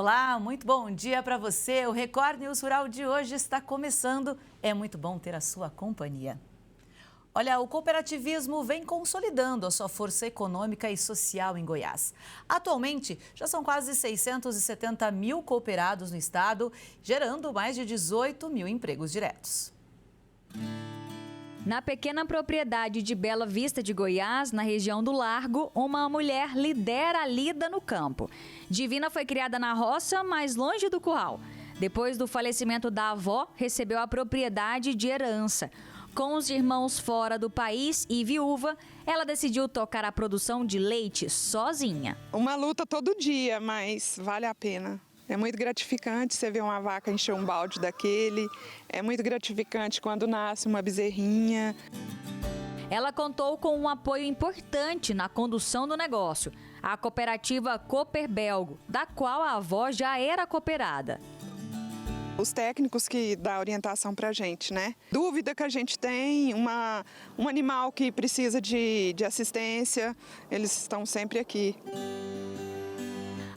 Olá, muito bom dia para você. O Record News Rural de hoje está começando. É muito bom ter a sua companhia. Olha, o cooperativismo vem consolidando a sua força econômica e social em Goiás. Atualmente, já são quase 670 mil cooperados no estado, gerando mais de 18 mil empregos diretos. Na pequena propriedade de Bela Vista de Goiás, na região do Largo, uma mulher lidera a lida no campo. Divina foi criada na roça, mas longe do curral. Depois do falecimento da avó, recebeu a propriedade de herança. Com os irmãos fora do país e viúva, ela decidiu tocar a produção de leite sozinha. Uma luta todo dia, mas vale a pena. É muito gratificante você ver uma vaca encher um balde daquele. É muito gratificante quando nasce uma bezerrinha. Ela contou com um apoio importante na condução do negócio, a cooperativa Cooper Belgo, da qual a avó já era cooperada. Os técnicos que dão orientação para a gente, né? Dúvida que a gente tem, um animal que precisa de assistência, eles estão sempre aqui.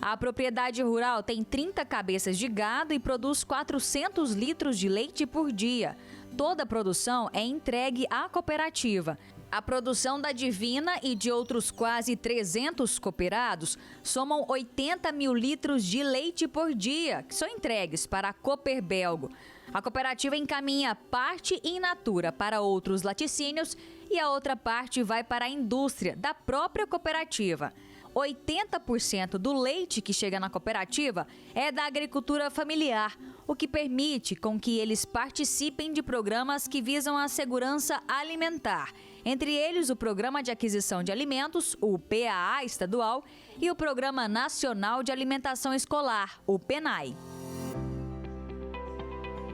A propriedade rural tem 30 cabeças de gado e produz 400 litros de leite por dia. Toda a produção é entregue à cooperativa. A produção da Divina e de outros quase 300 cooperados somam 80 mil litros de leite por dia, que são entregues para a Cooper Belgo. A cooperativa encaminha parte in natura para outros laticínios e a outra parte vai para a indústria da própria cooperativa. 80% do leite que chega na cooperativa é da agricultura familiar, o que permite com que eles participem de programas que visam a segurança alimentar. Entre eles, o Programa de Aquisição de Alimentos, o PAA estadual, e o Programa Nacional de Alimentação Escolar, o PENAI.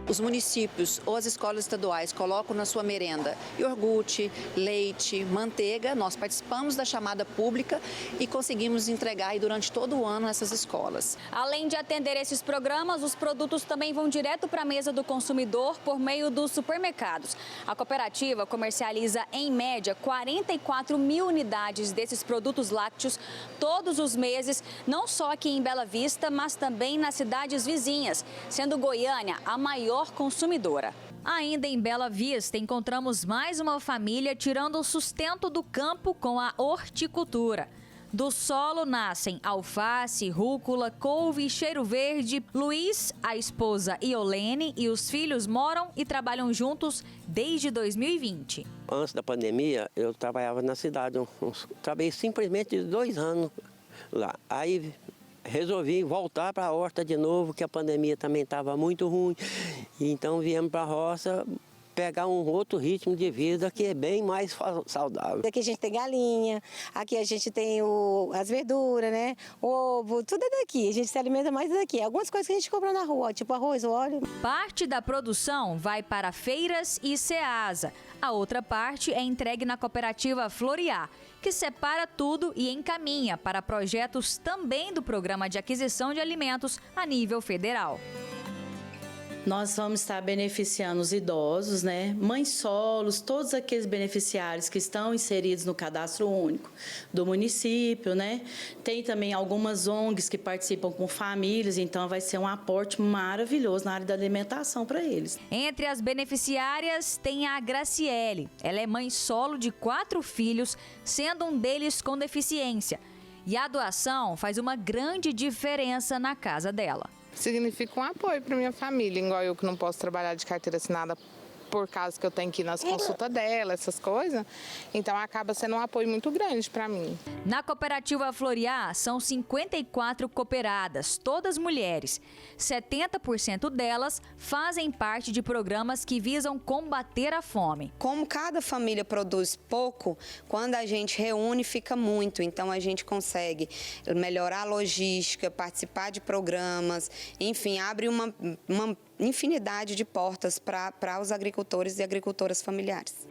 Os municípios ou as escolas estaduais colocam na sua merenda iogurte, leite, manteiga. Nós participamos da chamada pública e conseguimos entregar aí durante todo o ano nessas escolas. Além de atender esses programas, os produtos também vão direto para a mesa do consumidor por meio dos supermercados. A cooperativa comercializa, em média, 44 mil unidades desses produtos lácteos todos os meses, não só aqui em Bela Vista, mas também nas cidades vizinhas, sendo Goiânia a maior consumidora. Ainda em Bela Vista, encontramos mais uma família tirando o sustento do campo com a horticultura. Do solo nascem alface, rúcula, couve, cheiro verde. Luiz, a esposa Iolene e os filhos moram e trabalham juntos desde 2020. Antes da pandemia, eu trabalhava na cidade. Trabalhei simplesmente 2 anos lá. Aí resolvi voltar para a horta de novo, que a pandemia também estava muito ruim. Então viemos para a roça pegar um outro ritmo de vida que é bem mais saudável. Aqui a gente tem galinha, aqui a gente tem as verduras, né? O ovo, tudo é daqui. A gente se alimenta mais daqui. Algumas coisas que a gente compra na rua, tipo arroz, óleo. Parte da produção vai para feiras e Ceasa. A outra parte é entregue na cooperativa Floriar, que separa tudo e encaminha para projetos também do Programa de Aquisição de Alimentos a nível federal. Nós vamos estar beneficiando os idosos, né? Mães solos, todos aqueles beneficiários que estão inseridos no cadastro único do município, né? Tem também algumas ONGs que participam com famílias, então vai ser um aporte maravilhoso na área da alimentação para eles. Entre as beneficiárias tem a Graciele. Ela é mãe solo de 4 filhos, sendo um deles com deficiência. E a doação faz uma grande diferença na casa dela. Significa um apoio para minha família, igual eu que não posso trabalhar de carteira assinada por causa que eu tenho que ir nas consultas dela, essas coisas. Então acaba sendo um apoio muito grande para mim. Na cooperativa Floriar são 54 cooperadas, todas mulheres. 70% delas fazem parte de programas que visam combater a fome. Como cada família produz pouco, quando a gente reúne fica muito. Então a gente consegue melhorar a logística, participar de programas, enfim, abre uma infinidade de portas para os agricultores e agricultoras familiares.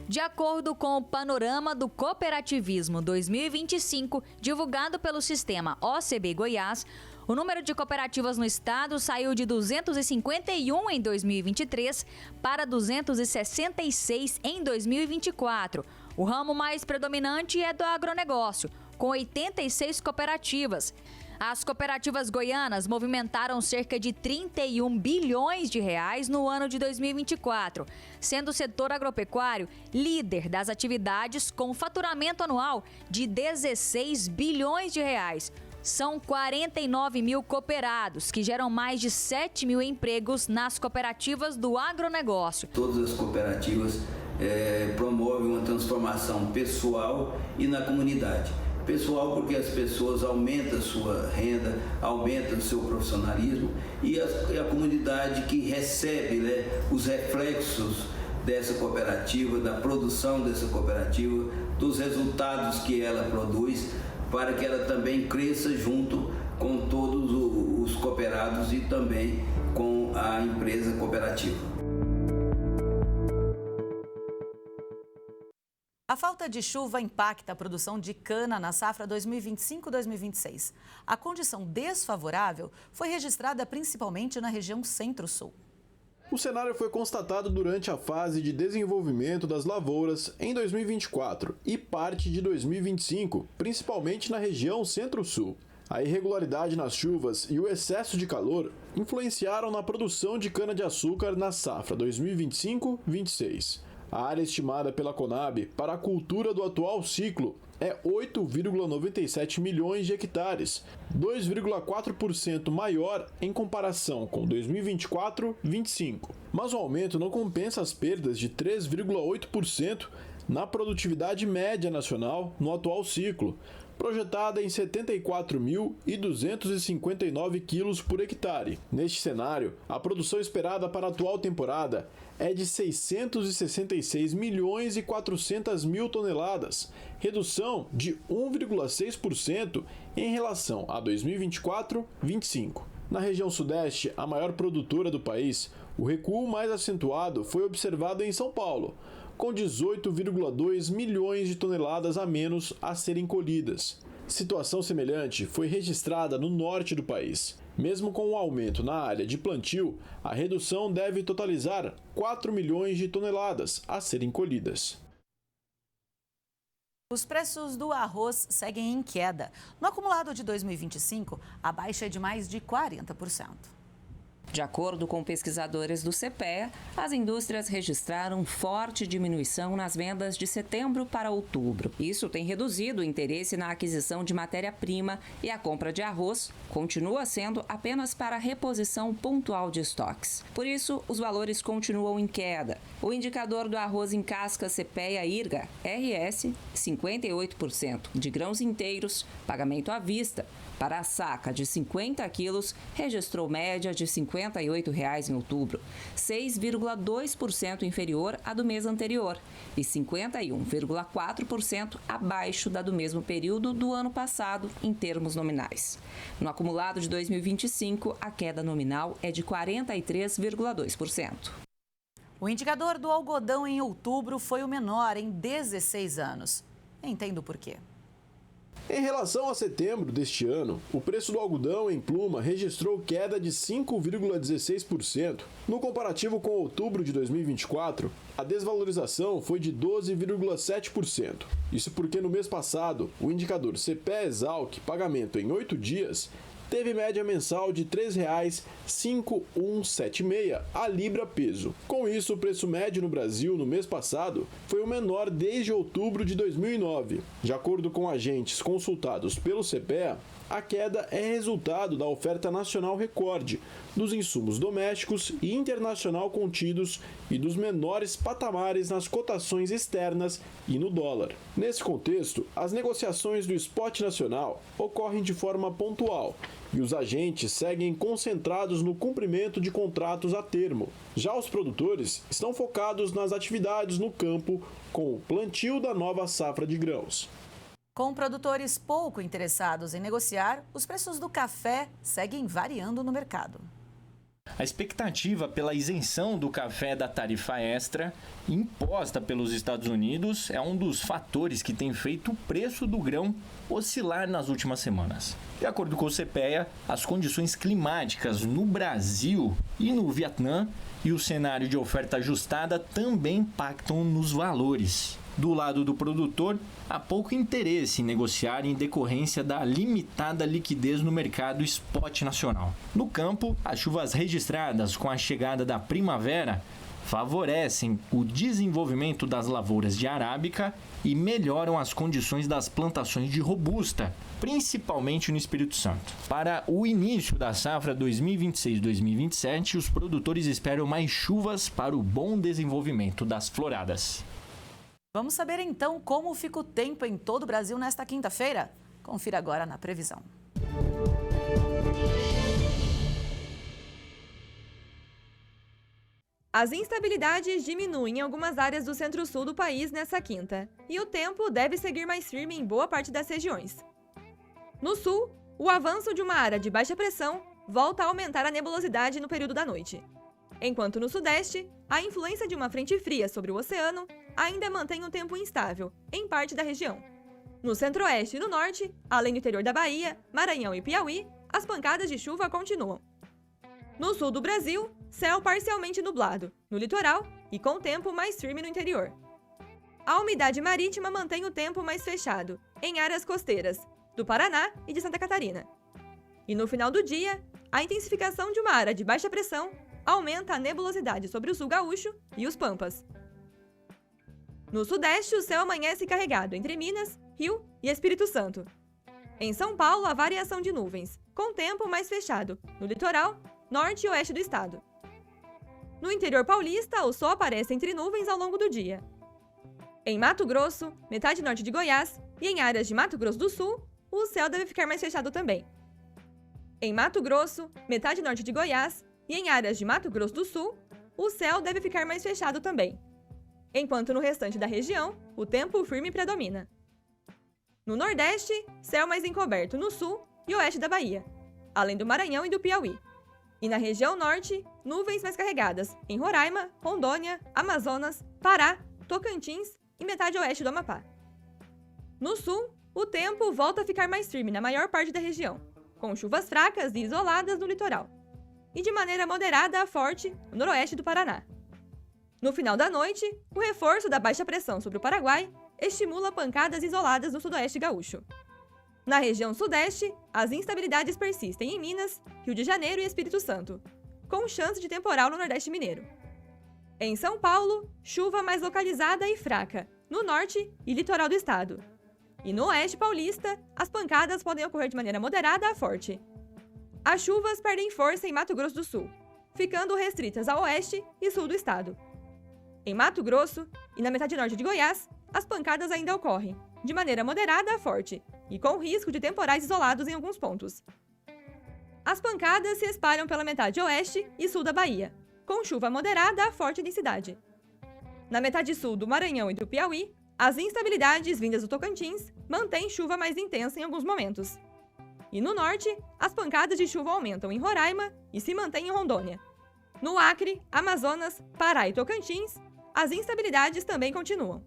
De acordo com o Panorama do Cooperativismo 2025, divulgado pelo sistema OCB Goiás, o número de cooperativas no estado saiu de 251 em 2023 para 266 em 2024. O ramo mais predominante é do agronegócio, com 86 cooperativas. As cooperativas goianas movimentaram cerca de 31 bilhões de reais no ano de 2024, sendo o setor agropecuário líder das atividades com faturamento anual de 16 bilhões de reais. São 49 mil cooperados, que geram mais de 7 mil empregos nas cooperativas do agronegócio. Todas as cooperativas promovem uma transformação pessoal e na comunidade. Pessoal porque as pessoas aumentam a sua renda, aumentam o seu profissionalismo e a comunidade que recebe, né, os reflexos dessa cooperativa, da produção dessa cooperativa, dos resultados que ela produz, para que ela também cresça junto com todos os cooperados e também com a empresa cooperativa. A falta de chuva impacta a produção de cana na safra 2025-2026. A condição desfavorável foi registrada principalmente na região Centro-Sul. O cenário foi constatado durante a fase de desenvolvimento das lavouras em 2024 e parte de 2025, principalmente na região Centro-Sul. A irregularidade nas chuvas e o excesso de calor influenciaram na produção de cana-de-açúcar na safra 2025-26. A área estimada pela Conab para a cultura do atual ciclo é 8,97 milhões de hectares, 2,4% maior em comparação com 2024-25. Mas o aumento não compensa as perdas de 3,8% na produtividade média nacional no atual ciclo, projetada em 74.259 quilos por hectare. Neste cenário, a produção esperada para a atual temporada é de 666 milhões e 400 mil toneladas, redução de 1,6% em relação a 2024-25. Na região sudeste, a maior produtora do país, o recuo mais acentuado foi observado em São Paulo, com 18,2 milhões de toneladas a menos a serem colhidas. Situação semelhante foi registrada no norte do país. Mesmo com o aumento na área de plantio, a redução deve totalizar 4 milhões de toneladas a serem colhidas. Os preços do arroz seguem em queda. No acumulado de 2025, a baixa é de mais de 40%. De acordo com pesquisadores do CPEA, as indústrias registraram forte diminuição nas vendas de setembro para outubro. Isso tem reduzido o interesse na aquisição de matéria-prima e a compra de arroz continua sendo apenas para reposição pontual de estoques. Por isso, os valores continuam em queda. O indicador do arroz em casca CPEA-IRGA, RS, 58%, de grãos inteiros, pagamento à vista. Para a saca de 50 quilos, registrou média de R$ 58,00 em outubro, 6,2% inferior à do mês anterior e 51,4% abaixo da do mesmo período do ano passado, em termos nominais. No acumulado de 2025, a queda nominal é de 43,2%. O indicador do algodão em outubro foi o menor em 16 anos. Entendo por quê. Em relação a setembro deste ano, o preço do algodão em pluma registrou queda de 5,16%. No comparativo com outubro de 2024, a desvalorização foi de 12,7%. Isso porque no mês passado, o indicador CPEA-ESALQ, pagamento em 8 dias, teve média mensal de R$ 3,5176 a libra peso. Com isso, o preço médio no Brasil no mês passado foi o menor desde outubro de 2009. De acordo com agentes consultados pelo CPEA, a queda é resultado da oferta nacional recorde, dos insumos domésticos e internacional contidos e dos menores patamares nas cotações externas e no dólar. Nesse contexto, as negociações do spot nacional ocorrem de forma pontual e os agentes seguem concentrados no cumprimento de contratos a termo. Já os produtores estão focados nas atividades no campo com o plantio da nova safra de grãos. Com produtores pouco interessados em negociar, os preços do café seguem variando no mercado. A expectativa pela isenção do café da tarifa extra imposta pelos Estados Unidos é um dos fatores que tem feito o preço do grão oscilar nas últimas semanas. De acordo com o CPEA, as condições climáticas no Brasil e no Vietnã e o cenário de oferta ajustada também impactam nos valores. Do lado do produtor, há pouco interesse em negociar em decorrência da limitada liquidez no mercado spot nacional. No campo, as chuvas registradas com a chegada da primavera favorecem o desenvolvimento das lavouras de arábica e melhoram as condições das plantações de robusta, principalmente no Espírito Santo. Para o início da safra 2026-2027, os produtores esperam mais chuvas para o bom desenvolvimento das floradas. Vamos saber então como fica o tempo em todo o Brasil nesta quinta-feira? Confira agora na previsão. As instabilidades diminuem em algumas áreas do centro-sul do país nesta quinta, e o tempo deve seguir mais firme em boa parte das regiões. No sul, o avanço de uma área de baixa pressão volta a aumentar a nebulosidade no período da noite, enquanto no sudeste, a influência de uma frente fria sobre o oceano ainda mantém um tempo instável em parte da região. No centro-oeste e no norte, além do interior da Bahia, Maranhão e Piauí, as pancadas de chuva continuam. No sul do Brasil, céu parcialmente nublado, no litoral e com tempo mais firme no interior. A umidade marítima mantém o tempo mais fechado, em áreas costeiras, do Paraná e de Santa Catarina. E no final do dia, a intensificação de uma área de baixa pressão aumenta a nebulosidade sobre o sul gaúcho e os Pampas. No sudeste, o céu amanhece carregado entre Minas, Rio e Espírito Santo. Em São Paulo, há variação de nuvens, com tempo mais fechado, no litoral, norte e oeste do estado. No interior paulista, o sol aparece entre nuvens ao longo do dia. Em Mato Grosso, metade norte de Goiás e em áreas de Mato Grosso do Sul, o céu deve ficar mais fechado também. Em Mato Grosso, metade norte de Goiás e em áreas de Mato Grosso do Sul, o céu deve ficar mais fechado também. Enquanto no restante da região, o tempo firme predomina. No Nordeste, céu mais encoberto no sul e oeste da Bahia, além do Maranhão e do Piauí. E na região norte, nuvens mais carregadas em Roraima, Rondônia, Amazonas, Pará, Tocantins e metade oeste do Amapá. No sul, o tempo volta a ficar mais firme na maior parte da região, com chuvas fracas e isoladas no litoral, e de maneira moderada a forte no noroeste do Paraná. No final da noite, o reforço da baixa pressão sobre o Paraguai estimula pancadas isoladas no sudoeste gaúcho. Na região sudeste, as instabilidades persistem em Minas, Rio de Janeiro e Espírito Santo, com chance de temporal no Nordeste mineiro. Em São Paulo, chuva mais localizada e fraca, no norte e litoral do estado. E no oeste paulista, as pancadas podem ocorrer de maneira moderada a forte. As chuvas perdem força em Mato Grosso do Sul, ficando restritas ao oeste e sul do estado. Em Mato Grosso e na metade norte de Goiás, as pancadas ainda ocorrem, de maneira moderada a forte, e com risco de temporais isolados em alguns pontos. As pancadas se espalham pela metade oeste e sul da Bahia, com chuva moderada a forte densidade. Na metade sul do Maranhão e do Piauí, as instabilidades vindas do Tocantins mantêm chuva mais intensa em alguns momentos. E no norte, as pancadas de chuva aumentam em Roraima e se mantêm em Rondônia. No Acre, Amazonas, Pará e Tocantins, as instabilidades também continuam.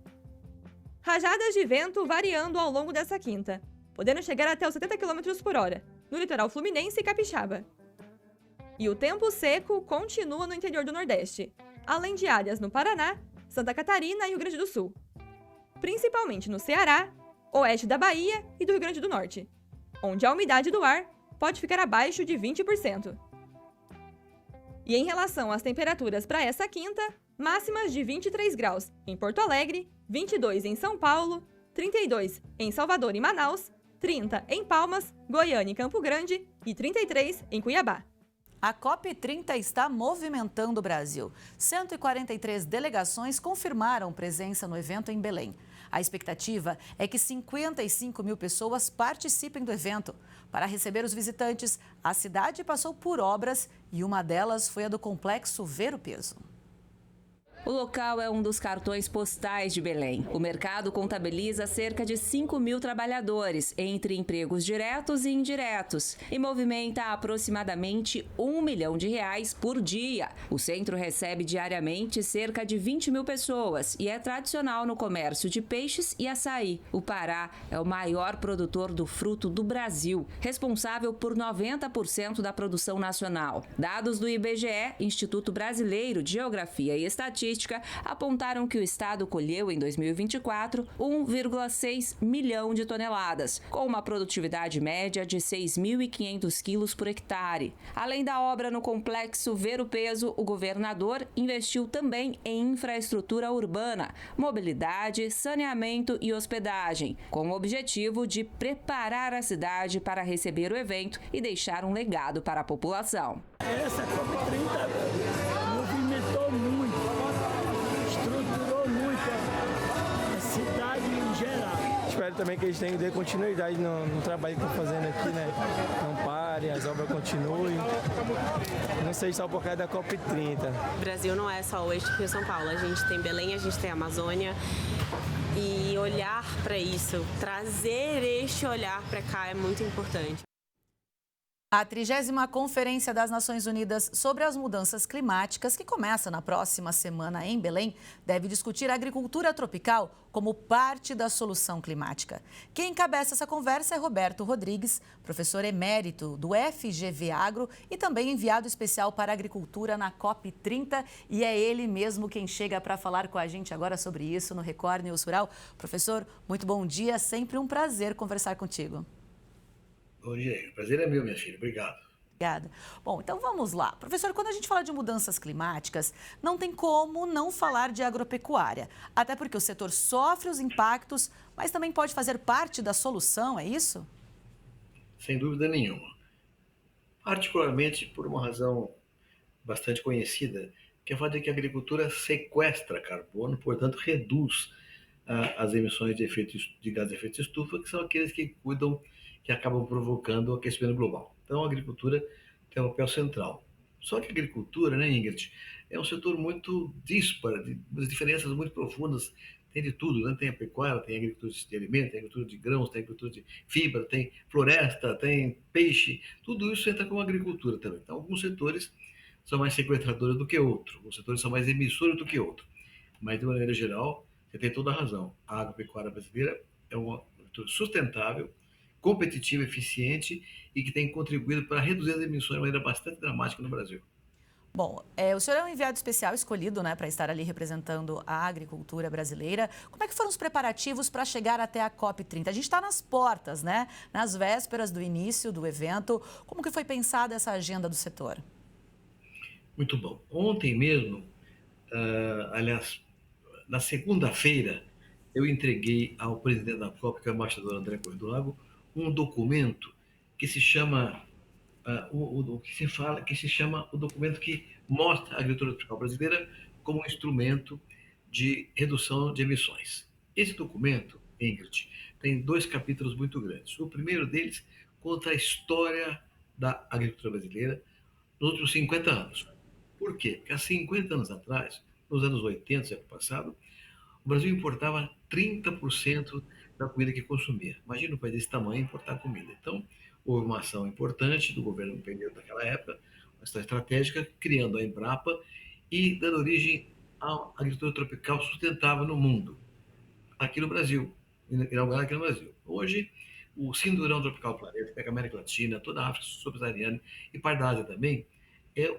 Rajadas de vento variando ao longo dessa quinta, podendo chegar até os 70 km por hora, no litoral fluminense e capixaba. E o tempo seco continua no interior do Nordeste, além de áreas no Paraná, Santa Catarina e Rio Grande do Sul. Principalmente no Ceará, oeste da Bahia e do Rio Grande do Norte, onde a umidade do ar pode ficar abaixo de 20%. E em relação às temperaturas para essa quinta, máximas de 23 graus em Porto Alegre, 22 em São Paulo, 32 em Salvador e Manaus, 30 em Palmas, Goiânia e Campo Grande e 33 em Cuiabá. A COP30 está movimentando o Brasil. 143 delegações confirmaram presença no evento em Belém. A expectativa é que 55 mil pessoas participem do evento. Para receber os visitantes, a cidade passou por obras e uma delas foi a do Complexo Ver o Peso. O local é um dos cartões postais de Belém. O mercado contabiliza cerca de 5 mil trabalhadores, entre empregos diretos e indiretos, e movimenta aproximadamente R$1 milhão por dia. O centro recebe diariamente cerca de 20 mil pessoas e é tradicional no comércio de peixes e açaí. O Pará é o maior produtor do fruto do Brasil, responsável por 90% da produção nacional. Dados do IBGE, Instituto Brasileiro de Geografia e Estatística, Estatística apontaram que o estado colheu em 2024 1,6 milhão de toneladas, com uma produtividade média de 6.500 quilos por hectare. Além da obra no complexo Ver o Peso, o governador investiu também em infraestrutura urbana, mobilidade, saneamento e hospedagem, com o objetivo de preparar a cidade para receber o evento e deixar um legado para a população. Essa COP30 movimentou muito, estruturou muito a cidade em geral. Espero também que eles tenham dê continuidade no trabalho que estão fazendo aqui, né? Não parem, as obras continuem. Não seja só por causa da COP30. O Brasil não é só o eixo Rio-São Paulo. A gente tem Belém, a gente tem a Amazônia. E olhar para isso, trazer este olhar para cá é muito importante. A 30ª Conferência das Nações Unidas sobre as Mudanças Climáticas, que começa na próxima semana em Belém, deve discutir a agricultura tropical como parte da solução climática. Quem encabeça essa conversa é Roberto Rodrigues, professor emérito do FGV Agro e também enviado especial para a agricultura na COP30. E é ele mesmo quem chega para falar com a gente agora sobre isso no Record News Rural. Professor, muito bom dia, sempre um prazer conversar contigo. Bom dia, o prazer é meu, minha filha. Obrigado. Obrigada. Bom, então vamos lá. Professor, quando a gente fala de mudanças climáticas, não tem como não falar de agropecuária. Até porque o setor sofre os impactos, mas também pode fazer parte da solução, é isso? Sem dúvida nenhuma. Particularmente por uma razão bastante conhecida, que é o fato de que a agricultura sequestra carbono, portanto reduz as emissões de gases de efeito de estufa, que são aqueles que acabam provocando o aquecimento global. Então, a agricultura tem um papel central. Só que a agricultura, né, Ingrid, é um setor muito disparo, de diferenças muito profundas, tem de tudo, né? Tem a pecuária, tem a agricultura de alimento, tem a agricultura de grãos, tem a agricultura de fibra, tem floresta, tem peixe, tudo isso entra com a agricultura também. Então, alguns setores são mais sequestradores do que outros, alguns setores são mais emissores do que outros. Mas, de maneira geral, você tem toda a razão. A agropecuária brasileira é uma agricultura sustentável, competitiva, eficiente e que tem contribuído para reduzir as emissões de maneira bastante dramática no Brasil. Bom, o senhor é um enviado especial escolhido, né, para estar ali representando a agricultura brasileira. Como é que foram os preparativos para chegar até a COP30? A gente está nas portas, né, nas vésperas do início do evento. Como que foi pensada essa agenda do setor? Muito bom. Ontem mesmo, aliás, na segunda-feira, eu entreguei ao presidente da COP, que é o embaixador André Correia do Lago, um documento que se chama o documento que mostra a agricultura tropical brasileira como um instrumento de redução de emissões. Esse documento, Ingrid, tem 2 capítulos muito grandes. O primeiro deles conta a história da agricultura brasileira nos últimos 50 anos. Por quê? Porque há 50 anos atrás, nos anos 80, século passado, o Brasil importava 30% da comida que consumia. Imagina um país desse tamanho importar comida. Então, houve uma ação importante do governo período daquela época, uma ação estratégica, criando a Embrapa e dando origem à agricultura tropical sustentável no mundo. Aqui no Brasil, inaugurada aqui no Brasil. Hoje, o cinturão tropical do planeta, pega a América Latina, toda a África subsaariana e parte da Ásia também, é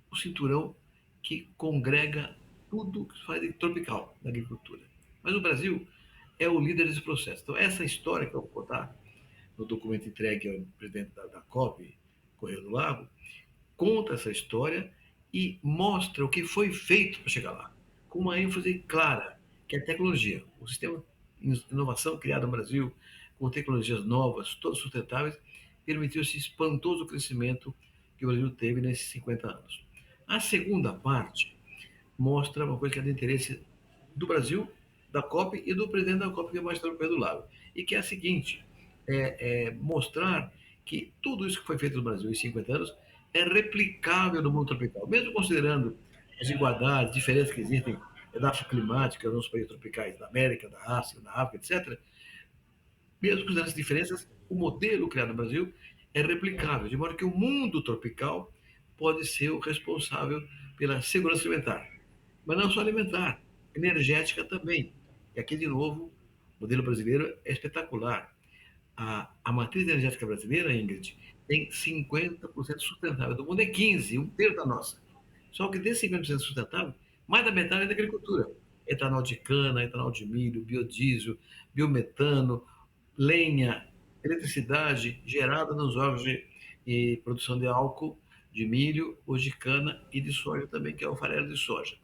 o cinturão que congrega tudo que se faz de tropical na agricultura. Mas o Brasil é o líder desse processo. Então, essa história que eu vou contar no documento entregue ao presidente da COP, Correia do Lago, conta essa história e mostra o que foi feito para chegar lá, com uma ênfase clara, que é a tecnologia. O sistema de inovação criado no Brasil, com tecnologias novas, todas sustentáveis, permitiu esse espantoso crescimento que o Brasil teve nesses 50 anos. A segunda parte mostra uma coisa que é de interesse do Brasil, da COP e do presidente da COP, que é o embaixador Pedro Lago, e que é a seguinte, mostrar que tudo isso que foi feito no Brasil em 50 anos é replicável no mundo tropical, mesmo considerando as desigualdades, diferenças que existem da África climática nos países tropicais da América, da Ásia, da África, etc. Mesmo considerando essas diferenças, o modelo criado no Brasil é replicável, de modo que o mundo tropical pode ser o responsável pela segurança alimentar. Mas não só alimentar, energética também. E aqui, de novo, o modelo brasileiro é espetacular. A matriz energética brasileira, Ingrid, tem 50% sustentável. Do mundo é 15%, um terço da nossa. Só que desse 50% sustentável, Mais da metade é da agricultura. Etanol de cana, etanol de milho, biodiesel, biometano, lenha, eletricidade gerada nos órgãos de produção de álcool, de milho ou de cana e de soja também, que é o farelo de soja.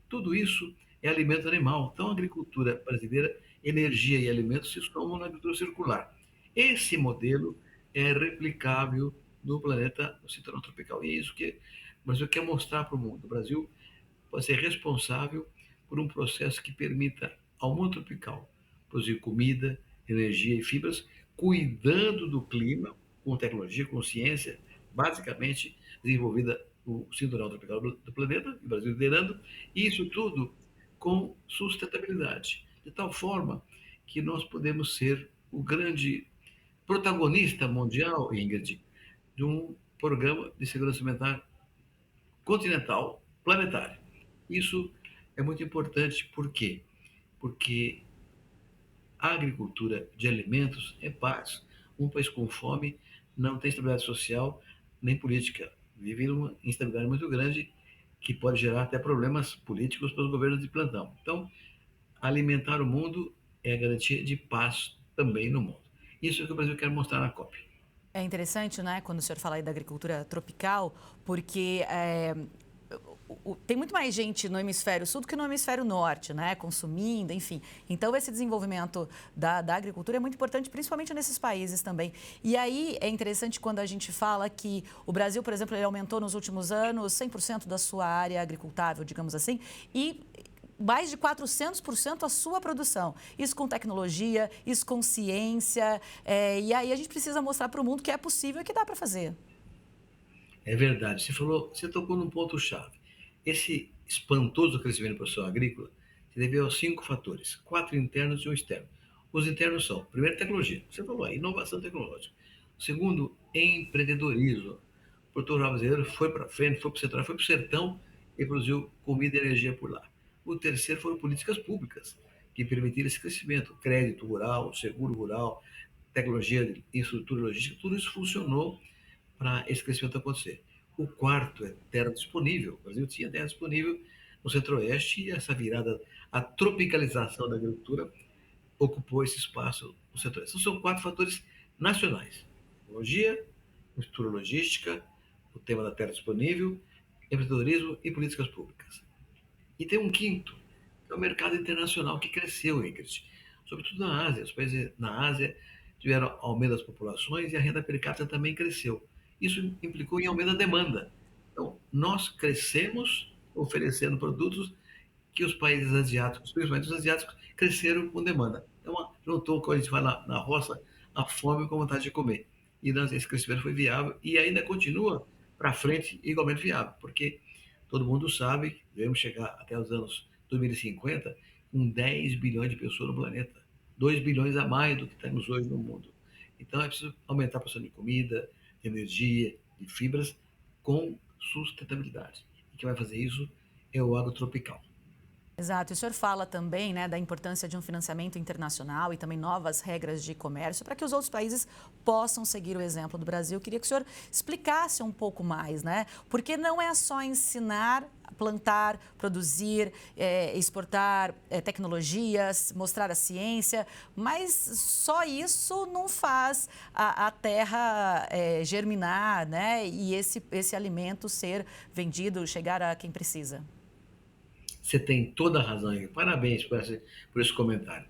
Tudo isso é alimento animal. Então, a agricultura brasileira, energia e alimentos se somam na agricultura circular. Esse modelo é replicável no planeta, no cinturão tropical. E é isso que o Brasil quer mostrar para o mundo. O Brasil pode ser responsável por um processo que permita ao mundo tropical produzir comida, energia e fibras, cuidando do clima, com tecnologia, com ciência, basicamente desenvolvida no cinturão tropical do planeta, o Brasil liderando, e isso tudo com sustentabilidade, de tal forma que nós podemos ser o grande protagonista mundial, Ingrid, de um programa de segurança alimentar continental, planetário. Isso é muito importante, por quê? Porque a agricultura de alimentos é paz. Um país com fome não tem estabilidade social nem política. Vive uma instabilidade muito grande que pode gerar até problemas políticos para os governos de plantão. Então, alimentar o mundo é a garantia de paz também no mundo. Isso é o que o Brasil quer mostrar na COP. É interessante, né, quando o senhor fala aí da agricultura tropical, porque tem muito mais gente no hemisfério sul do que no hemisfério norte, né? Consumindo, enfim. Então, esse desenvolvimento da agricultura é muito importante, principalmente nesses países também. E aí, é interessante quando a gente fala que o Brasil, por exemplo, ele aumentou nos últimos anos 100% da sua área agricultável, digamos assim, e mais de 400% a sua produção. Isso com tecnologia, isso com ciência. E aí a gente precisa mostrar para o mundo que é possível e que dá para fazer. É verdade. Você tocou num ponto-chave. Esse espantoso crescimento da produção agrícola se deve aos 5 fatores, 4 internos e 1 externo. Os internos são, primeiro, tecnologia. Você falou aí, inovação tecnológica. Segundo, empreendedorismo. O produtor rural brasileiro foi para frente, foi para o setor, foi para o sertão e produziu comida e energia por lá. O terceiro foram políticas públicas que permitiram esse crescimento. Crédito rural, seguro rural, tecnologia, infraestrutura logística, tudo isso funcionou para esse crescimento acontecer. O quarto é terra disponível. O Brasil tinha terra disponível no centro-oeste e essa virada, a tropicalização da agricultura ocupou esse espaço no centro-oeste. Então, são 4 fatores nacionais. Tecnologia, infraestrutura logística, o tema da terra disponível, empreendedorismo e políticas públicas. E tem um quinto, que é o mercado internacional que cresceu, Ingrid. Sobretudo na Ásia. Os países na Ásia tiveram aumento das populações e a renda per capita também cresceu. Isso implicou em aumento da demanda. Então, nós crescemos oferecendo produtos que os países asiáticos, principalmente os asiáticos, cresceram com demanda. Então, juntou, quando a gente vai na roça, a fome com a vontade de comer. E esse crescimento foi viável e ainda continua para frente igualmente viável, porque todo mundo sabe que devemos chegar até os anos 2050 com 10 bilhões de pessoas no planeta. 2 bilhões a mais do que temos hoje no mundo. Então, é preciso aumentar a produção de comida, de energia, de fibras, com sustentabilidade. E quem vai fazer isso é o agrotropical. Exato. E o senhor fala também, né, da importância de um financiamento internacional e também novas regras de comércio para que os outros países possam seguir o exemplo do Brasil. Eu queria que o senhor explicasse um pouco mais, né? Porque não é só ensinar, plantar, produzir, exportar tecnologias, mostrar a ciência, mas só isso não faz a terra germinar, né? E esse alimento ser vendido, chegar a quem precisa. Você tem toda a razão, Ingrid. Parabéns por esse comentário.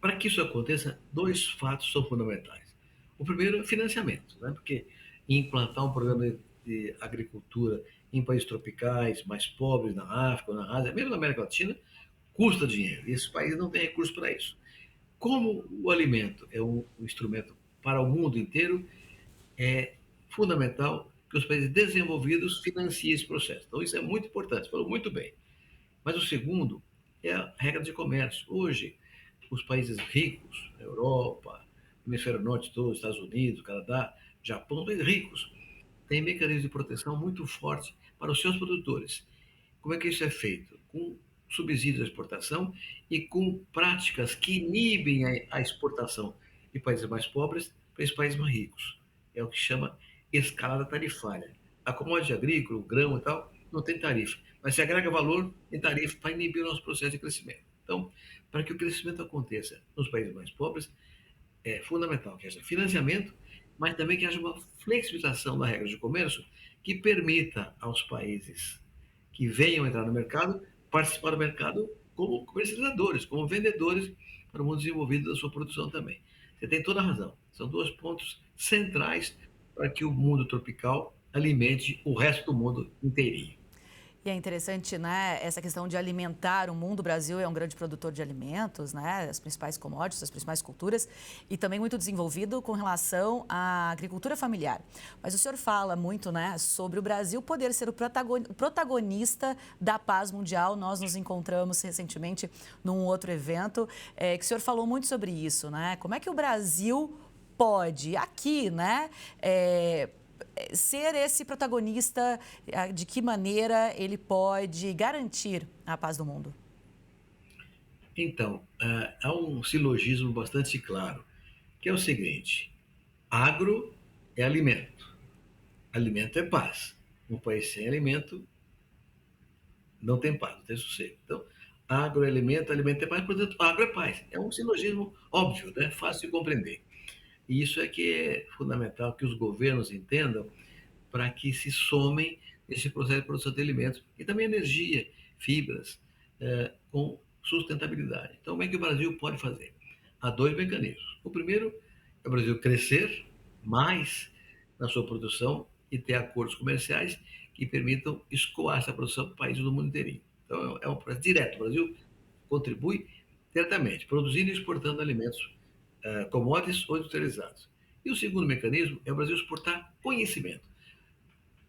Para que isso aconteça, 2 fatos são fundamentais. O primeiro é o financiamento, né? Porque implantar um programa de agricultura em países tropicais, mais pobres, na África, na Ásia, mesmo na América Latina, custa dinheiro. E esses países não têm recursos para isso. Como o alimento é um instrumento para o mundo inteiro, é fundamental que os países desenvolvidos financiem esse processo. Então, isso é muito importante. Falou muito bem. Mas o segundo é a regra de comércio. Hoje, os países ricos, a Europa, o hemisfério norte todo, Estados Unidos, Canadá, Japão, países ricos, têm mecanismos de proteção muito fortes para os seus produtores. Como é que isso é feito? Com subsídios à exportação e com práticas que inibem a exportação de países mais pobres para os países mais ricos. É o que chama escalada tarifária. A commodity agrícola, o grão e tal, não tem tarifa. mas se agrega valor em tarifa para inibir o nosso processo de crescimento. Então, para que o crescimento aconteça nos países mais pobres, é fundamental que haja financiamento, mas também que haja uma flexibilização das regras de comércio que permita aos países que venham entrar no mercado participar do mercado como comercializadores, como vendedores para o mundo desenvolvido da sua produção também. Você tem toda a razão. São dois pontos centrais para que o mundo tropical alimente o resto do mundo inteirinho. E é interessante, né, essa questão de alimentar o mundo. O Brasil é um grande produtor de alimentos, né, as principais commodities, as principais culturas, e também muito desenvolvido com relação à agricultura familiar. Mas o senhor fala muito, né, sobre o Brasil poder ser o protagonista da paz mundial. Nós nos encontramos recentemente num outro evento, que o senhor falou muito sobre isso, né? Como é que o Brasil pode, aqui, né, ser esse protagonista, de que maneira ele pode garantir a paz do mundo? Então, há um silogismo bastante claro, que é o seguinte: agro é alimento, alimento é paz. Um país sem alimento não tem paz, não tem sossego. Então, agro é alimento, alimento é paz, portanto, agro é paz. É um silogismo óbvio, né? Fácil de compreender. E isso é que é fundamental que os governos entendam para que se somem nesse processo de produção de alimentos e também energia, fibras, com sustentabilidade. Então, como é que o Brasil pode fazer? Há dois mecanismos. O primeiro é o Brasil crescer mais na sua produção e ter acordos comerciais que permitam escoar essa produção para países do mundo inteirinho. Então, é um processo direto. O Brasil contribui diretamente, produzindo e exportando alimentos, commodities ou industrializados. E o segundo mecanismo é o Brasil exportar conhecimento.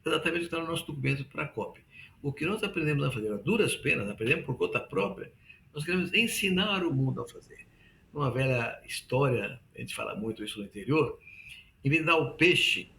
Exatamente o que está no nosso documento para a COP. O que nós aprendemos a fazer a duras penas, aprendemos por conta própria, nós queremos ensinar o mundo a fazer. Numa velha história, a gente fala muito isso no interior, em vez de dar o peixe,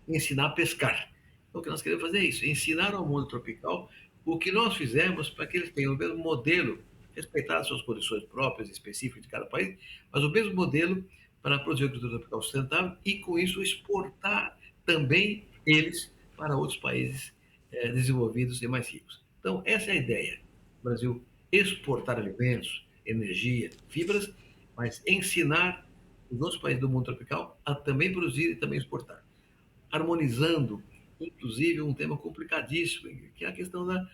ensinar a pescar. Então, o que nós queremos fazer é isso, ensinar ao mundo tropical o que nós fizemos para que eles tenham o mesmo modelo, respeitar as suas condições próprias, específicas de cada país, mas o mesmo modelo para produzir agricultura tropical sustentável e, com isso, exportar também eles para outros países desenvolvidos e mais ricos. Então, essa é a ideia. O Brasil exportar alimentos, energia, fibras, mas ensinar os outros países do mundo tropical a também produzir e também exportar. Harmonizando, inclusive, um tema complicadíssimo, que é a questão da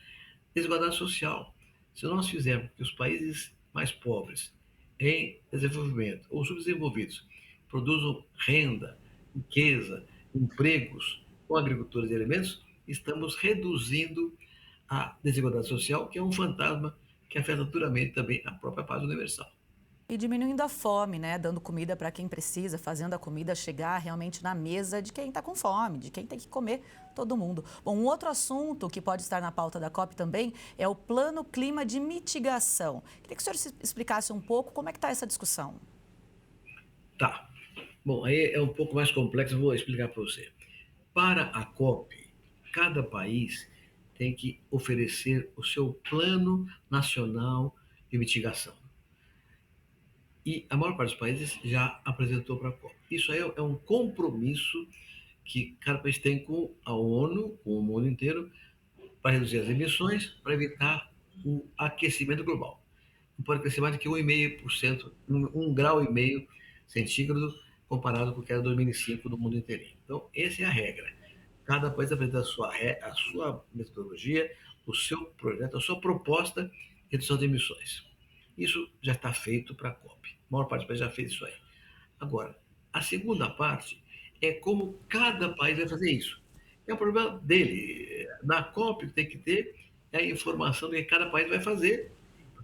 desigualdade social. Se nós fizermos que os países mais pobres, em desenvolvimento ou subdesenvolvidos, produzam renda, riqueza, empregos com agricultura de alimentos, estamos reduzindo a desigualdade social, que é um fantasma que afeta duramente também a própria paz universal. E diminuindo a fome, né? Dando comida para quem precisa, fazendo a comida chegar realmente na mesa de quem está com fome, de quem tem que comer, todo mundo. Bom, um outro assunto que pode estar na pauta da COP também é o Plano Clima de Mitigação. Queria que o senhor explicasse um pouco como é que está essa discussão. Tá. Bom, aí é um pouco mais complexo, vou explicar para você. Para a COP, cada país tem que oferecer o seu Plano Nacional de Mitigação. E a maior parte dos países já apresentou para a COP. Isso aí é um compromisso que cada país tem com a ONU, com o mundo inteiro, para reduzir as emissões, para evitar o aquecimento global. Não pode crescer mais do que 1,5%, 1,5 grau centígrado, comparado com o que era 2005 no mundo inteirinho. Então, essa é a regra. Cada país apresenta a sua metodologia, o seu projeto, a sua proposta de redução de emissões. Isso já está feito para a COP. A maior parte dos países já fez isso aí. Agora, a segunda parte é como cada país vai fazer isso. É um problema dele. Na COP, o que tem que ter é a informação do que cada país vai fazer.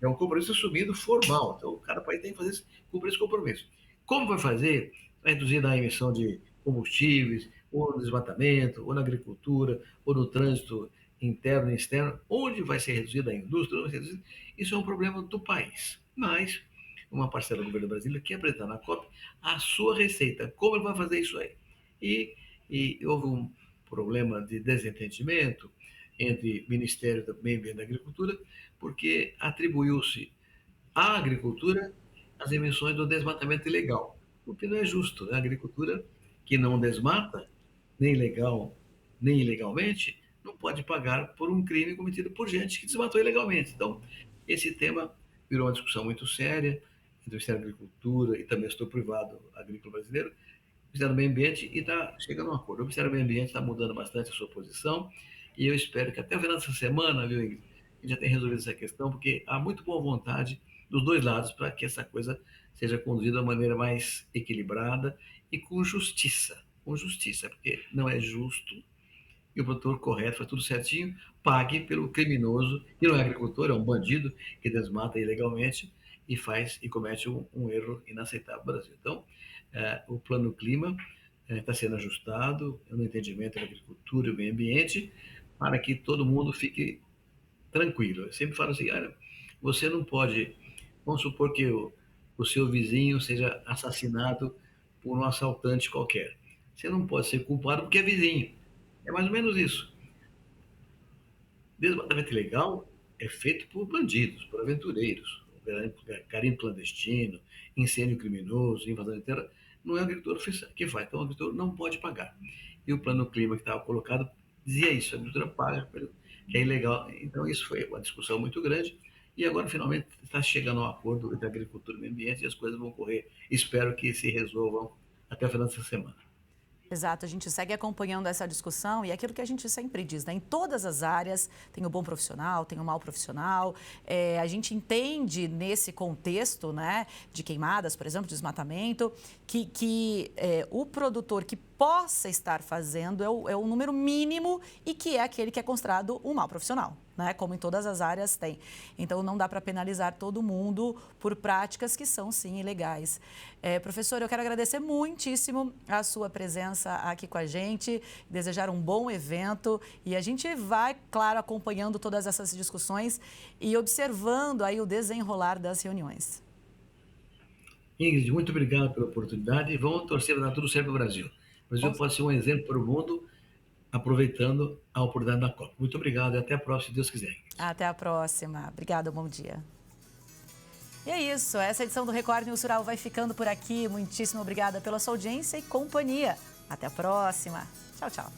É um compromisso assumido formal. Então, cada país tem que cumprir esse compromisso. Como vai fazer? Vai reduzir a emissão de combustíveis, ou no desmatamento, ou na agricultura, ou no trânsito interno e externo. Onde vai ser reduzida a indústria? Onde vai ser reduzida? Isso é um problema do país. Mas uma parcela do governo brasileiro quer apresentar na COP a sua receita. Como ele vai fazer isso aí? E houve um problema de desentendimento entre o Ministério do Meio Ambiente e da Agricultura, porque atribuiu-se à agricultura as emissões do desmatamento ilegal, o que não é justo, né? A agricultura que não desmata, nem legal, nem ilegalmente, não pode pode pagar por um crime cometido por gente que desmatou ilegalmente. Então, esse tema virou uma discussão muito séria entre o Ministério da Agricultura e também o setor privado agrícola brasileiro, o Ministério do Meio Ambiente, e está chegando a um acordo. O Ministério do Meio Ambiente está mudando bastante a sua posição e eu espero que até o final dessa semana, viu, Ingrid, a gente já tenha resolvido essa questão, porque há muito boa vontade dos dois lados para que essa coisa seja conduzida de maneira mais equilibrada e com justiça, porque não é justo que o produtor correto, faz tudo certinho, pague pelo criminoso, que não é agricultor, é um bandido que desmata ilegalmente e comete um erro inaceitável no Brasil. Então, o Plano Clima está sendo ajustado no entendimento da agricultura e do meio ambiente para que todo mundo fique tranquilo. Eu sempre falo assim, olha, você não pode, vamos supor que o seu vizinho seja assassinado por um assaltante qualquer. Você não pode ser culpado porque é vizinho. É mais ou menos isso. Desmatamento ilegal é feito por bandidos, por aventureiros, garimpo clandestino, incêndio criminoso, invasão de terra. Não é o agricultor que faz, então o agricultor não pode pagar. E o Plano Clima que estava colocado dizia isso, a agricultura paga, que é ilegal. Então isso foi uma discussão muito grande e agora finalmente está chegando a um acordo entre a agricultura e o meio ambiente e as coisas vão correr. Espero que se resolvam até o final dessa semana. Exato, a gente segue acompanhando essa discussão e é aquilo que a gente sempre diz, né? Em todas as áreas tem o bom profissional, tem o mau profissional. A gente entende nesse contexto, né, de queimadas, por exemplo, desmatamento, que o produtor que possa estar fazendo é o número mínimo e que é aquele que é considerado um mau profissional, né? Como em todas as áreas tem. Então não dá para penalizar todo mundo por práticas que são sim ilegais. Professor, eu quero agradecer muitíssimo a sua presença aqui com a gente, desejar um bom evento e a gente vai, claro, acompanhando todas essas discussões e observando aí o desenrolar das reuniões. Ingrid, muito obrigado pela oportunidade e vamos torcer para dar tudo certo no Brasil. O Brasil pode ser um exemplo para o mundo, aproveitando a oportunidade da Copa. Muito obrigado e até a próxima, se Deus quiser. Até a próxima. Obrigada, bom dia. E é isso, essa edição do Record News Rural vai ficando por aqui. Muitíssimo obrigada pela sua audiência e companhia. Até a próxima. Tchau, tchau.